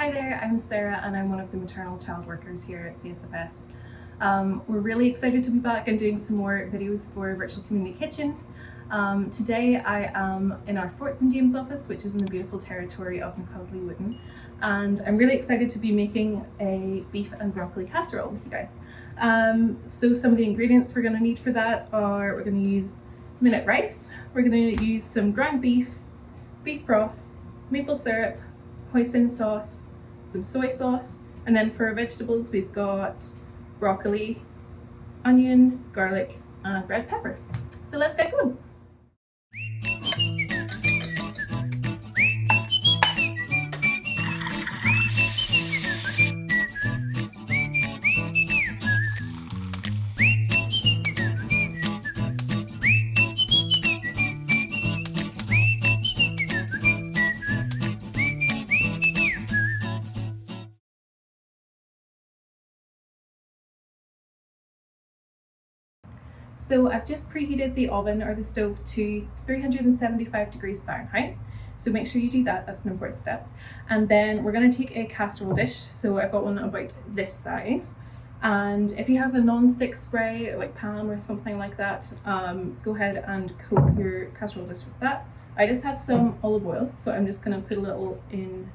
Hi there, I'm Sarah and I'm one of the maternal child workers here at CSFS. We're really excited to be back and doing some more videos for Virtual Community Kitchen. Today I am in our Fort St James office, which is in the beautiful territory of Nicholsley Wootton, and I'm really excited to be making a beef and broccoli casserole with you guys. So some of the ingredients we're going to need for that are, we're going to use minute rice, we're going to use some ground beef, beef broth, maple syrup, hoisin sauce, some soy sauce, and then for our vegetables we've got broccoli, onion, garlic, and red pepper. So let's get going. So I've just preheated the oven or the stove to 375 degrees Fahrenheit. So make sure you do that, that's an important step. And then we're going to take a casserole dish. So I've got one about this size. And if you have a non-stick spray like pan or something like that, go ahead and coat your casserole dish with that. I just have some olive oil, so I'm just going to put a little in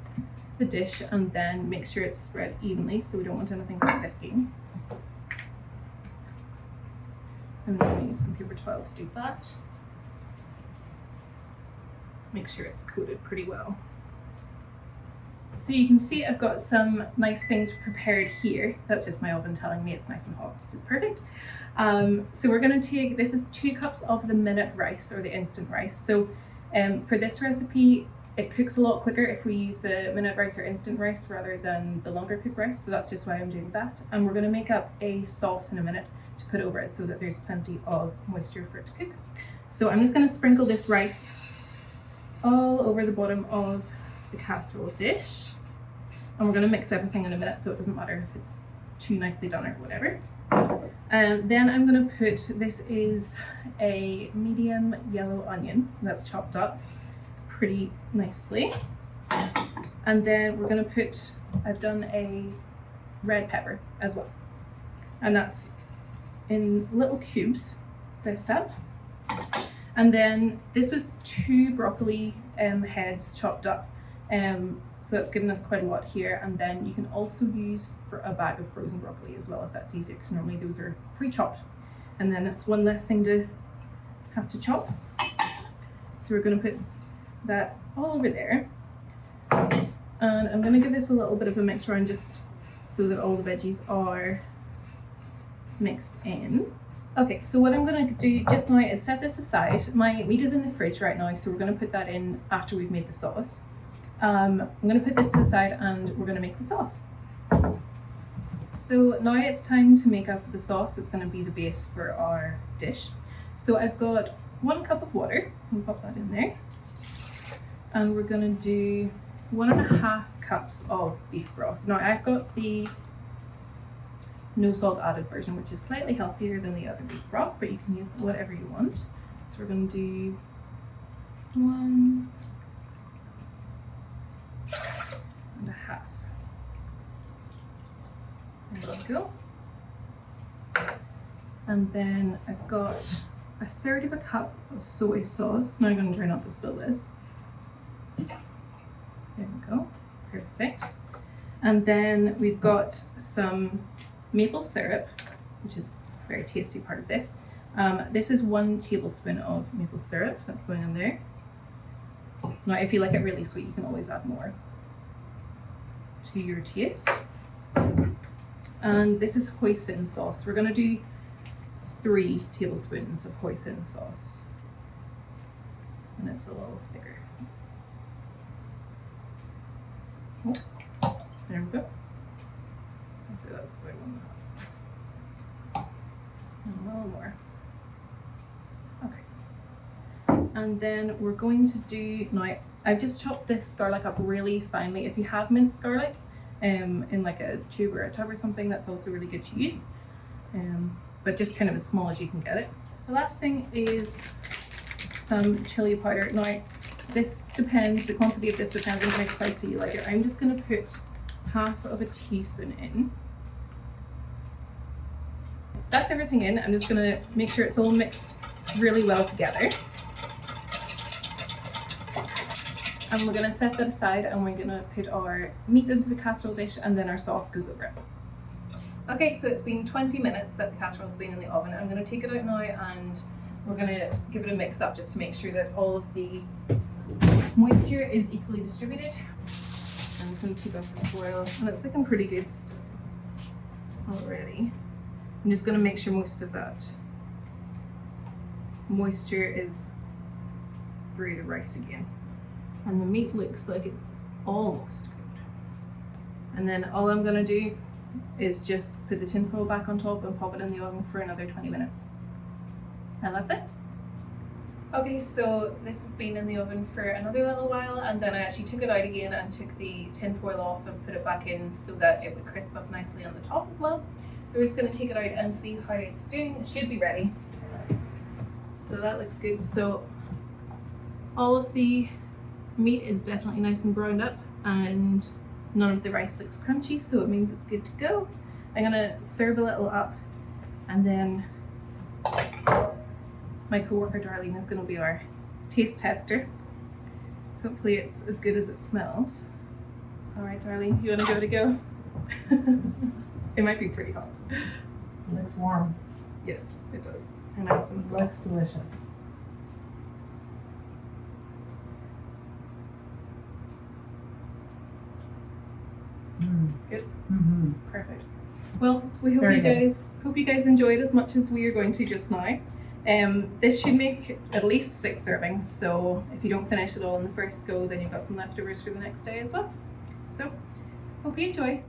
the dish and then make sure it's spread evenly so we don't want anything sticking. So I'm going to use some paper towel to do that. Make sure it's coated pretty well. So you can see I've got some nice things prepared here. That's just my oven telling me it's nice and hot, which is perfect. So we're going to take, this is 2 cups of the minute rice or the instant rice. So for this recipe, it cooks a lot quicker if we use the minute rice or instant rice rather than the longer cooked rice. So that's just why I'm doing that. And we're going to make up a sauce in a minute to put over it so that there's plenty of moisture for it to cook. So I'm just going to sprinkle this rice all over the bottom of the casserole dish, and we're going to mix everything in a minute so it doesn't matter if it's too nicely done or whatever. Then I'm going to put, this is a medium yellow onion that's chopped up pretty nicely, and then we're going to put, I've done a red pepper as well, and that's in little cubes diced up. And then this was 2 broccoli heads chopped up, so that's given us quite a lot here. And then you can also use for a bag of frozen broccoli as well if that's easier, because normally those are pre-chopped, and then it's one less thing to have to chop. So we're going to put that all over there, and I'm going to give this a little bit of a mix around just so that all the veggies are mixed in. Okay, so what I'm going to do just now is set this aside. My meat is in the fridge right now, so we're going to put that in after we've made the sauce. I'm going to put this to the side and we're going to make the sauce. So now it's time to make up the sauce that's going to be the base for our dish. So I've got 1 cup of water, I'll pop that in there, and we're going to do 1.5 cups of beef broth. Now I've got the no salt added version, which is slightly healthier than the other beef broth, but you can use whatever you want. So we're going to do 1.5. There we go. And then I've got 1/3 of a cup of soy sauce. Now I'm going to try not to spill this. There we go. Perfect. And then we've got some maple syrup, which is a very tasty part of this. This is 1 tablespoon of maple syrup that's going in there. Now if you like it really sweet, you can always add more to your taste. And this is hoisin sauce. We're going to do 3 tablespoons of hoisin sauce, and it's a little thicker. Oh, there we go. So that's about 1.5. And a little more. Okay. And then we're going to do, now I've just chopped this garlic up really finely. If you have minced garlic in like a tube or a tub or something, that's also really good to use. But just kind of as small as you can get it. The last thing is some chili powder. Now this depends, the quantity of this depends on how spicy you like it. I'm just going to put half of a teaspoon in. That's everything in. I'm just gonna make sure it's all mixed really well together. And we're gonna set that aside and we're gonna put our meat into the casserole dish and then our sauce goes over it. Okay, so it's been 20 minutes that the casserole's been in the oven. I'm gonna take it out now and we're gonna give it a mix up just to make sure that all of the moisture is equally distributed. I'm just going to take off the foil, and it's looking pretty good already. I'm just going to make sure most of that moisture is through the rice again. And the meat looks like it's almost cooked. And then all I'm going to do is just put the tin foil back on top and pop it in the oven for another 20 minutes. And that's it. Okay, so this has been in the oven for another little while, and then I actually took it out again and took the tin foil off and put it back in so that it would crisp up nicely on the top as well. So we're just going to take it out and see how it's doing. It should be ready. So that looks good. So all of the meat is definitely nice and browned up and none of the rice looks crunchy, so it means it's good to go. I'm going to serve a little up, and then my co-worker Darlene is going to be our taste tester. Hopefully it's as good as it smells. All right, Darlene, you want to give it a go? It might be pretty hot. It looks warm. Yes, it does. And awesome as It well. looks delicious. Good. Mm-hmm. Perfect. Well, we hope Very you guys enjoyed as much as we are going to just now. This should make at least 6 servings, so if you don't finish it all in the first go, then you've got some leftovers for the next day as well. So, hope you enjoy.